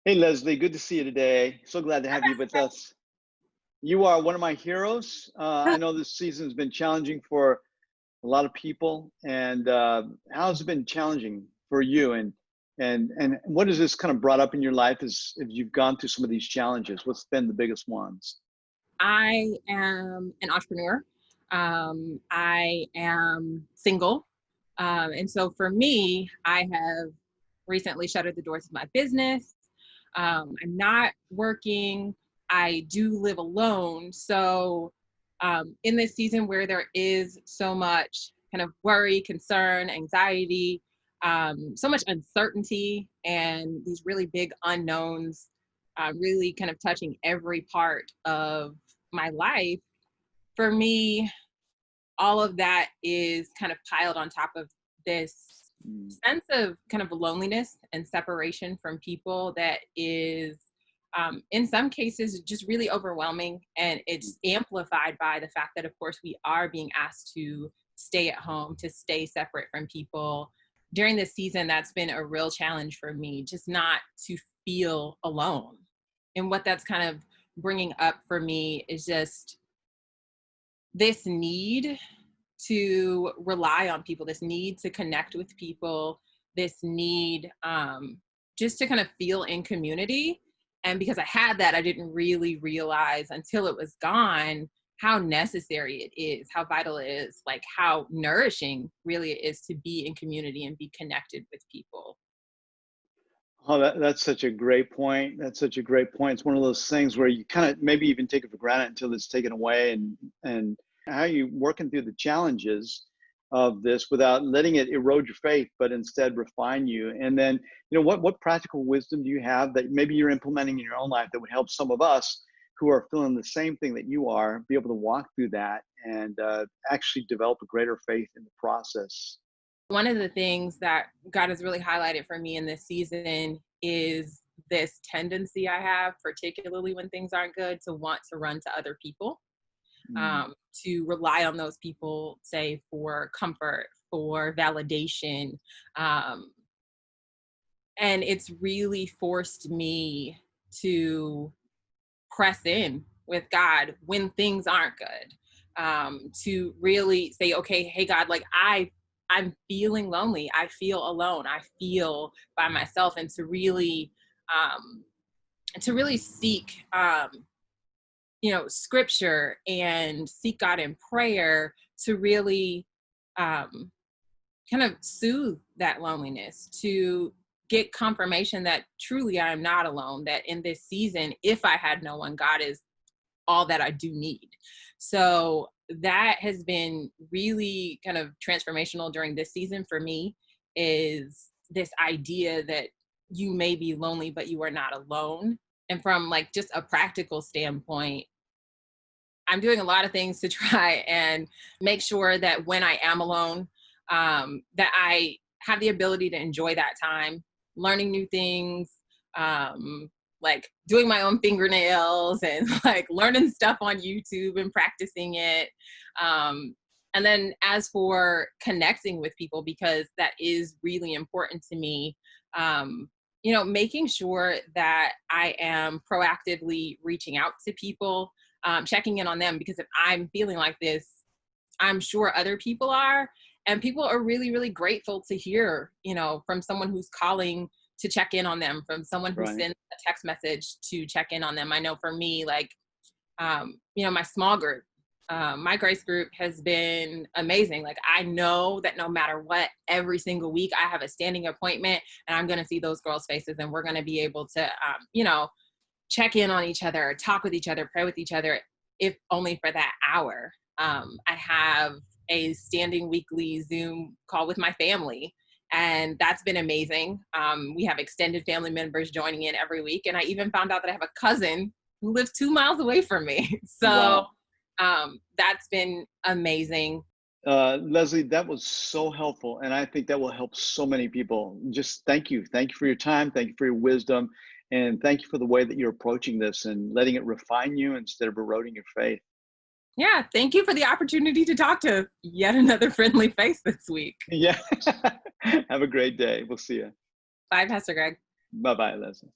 Hey, Leslie, good to see you today. So glad to have you with us. You are one of my heroes. I know this season has been challenging for a lot of people. And how's it been challenging for you? And what has this kind of brought up in your life as you've gone through some of these challenges? What's been the biggest ones? I am an entrepreneur. I am single. And so for me, I have recently shuttered the doors of my business. I'm not working. I do live alone. So in this season where there is so much kind of worry, concern, anxiety, so much uncertainty, and these really big unknowns, really kind of touching every part of my life, for me, all of that is kind of piled on top of this Mm. sense of kind of loneliness and separation from people that is, in some cases, just really overwhelming. And it's amplified by the fact that, of course, we are being asked to stay at home, to stay separate from people. During this season, that's been a real challenge for me, just not to feel alone. And what that's kind of bringing up for me is just this need to rely on people, this need to connect with people, this need just to kind of feel in community. And because I had that, I didn't really realize until it was gone how necessary it is, how vital it is, like how nourishing really it is to be in community and be connected with people. Oh, that's such a great point. That's such a great point. It's one of those things where you kind of maybe even take it for granted until it's taken away, and how you working through the challenges of this without letting it erode your faith, but instead refine you. And then, what practical wisdom do you have that maybe you're implementing in your own life that would help some of us who are feeling the same thing that you are be able to walk through that and actually develop a greater faith in the process? One of the things that God has really highlighted for me in this season is this tendency I have, particularly when things aren't good, to want to run to other people, Mm. to rely on those people, say, for comfort, for validation. Um, and it's really forced me to press in with God when things aren't good. To really say, okay, hey God, like I'm feeling lonely. I feel alone. I feel by myself, and um, to really seek, scripture and seek God in prayer to really um, kind of soothe that loneliness, to get confirmation that truly I am not alone, that in this season, if I had no one, God is all that I do need. So that has been really kind of transformational during this season for me, is this idea that you may be lonely, but you are not alone. And from like just a practical standpoint, I'm doing a lot of things to try and make sure that when I am alone, that I have the ability to enjoy that time, learning new things, like doing my own fingernails and like learning stuff on YouTube and practicing it. Um, and then as for connecting with people, because that is really important to me, making sure that I am proactively reaching out to people, checking in on them, because if I'm feeling like this, I'm sure other people are. And people are really, really grateful to hear, from someone who's calling to check in on them, from someone who Right. sends a text message to check in on them. I know for me, like, my small group, my grace group has been amazing. Like, I know that no matter what, every single week I have a standing appointment and I'm going to see those girls' faces, and we're going to be able to, check in on each other, talk with each other, pray with each other, if only for that hour. I have a standing weekly Zoom call with my family, and that's been amazing. We have extended family members joining in every week, and I even found out that I have a cousin who lives 2 miles away from me. So Wow. that's been amazing. Leslie, that was so helpful. And I think that will help so many people. Just thank you. Thank you for your time. Thank you for your wisdom. And thank you for the way that you're approaching this and letting it refine you instead of eroding your faith. Yeah, thank you for the opportunity to talk to yet another friendly face this week. Yeah. Have a great day. We'll see you. Bye, Pastor Greg. Bye bye, Leslie.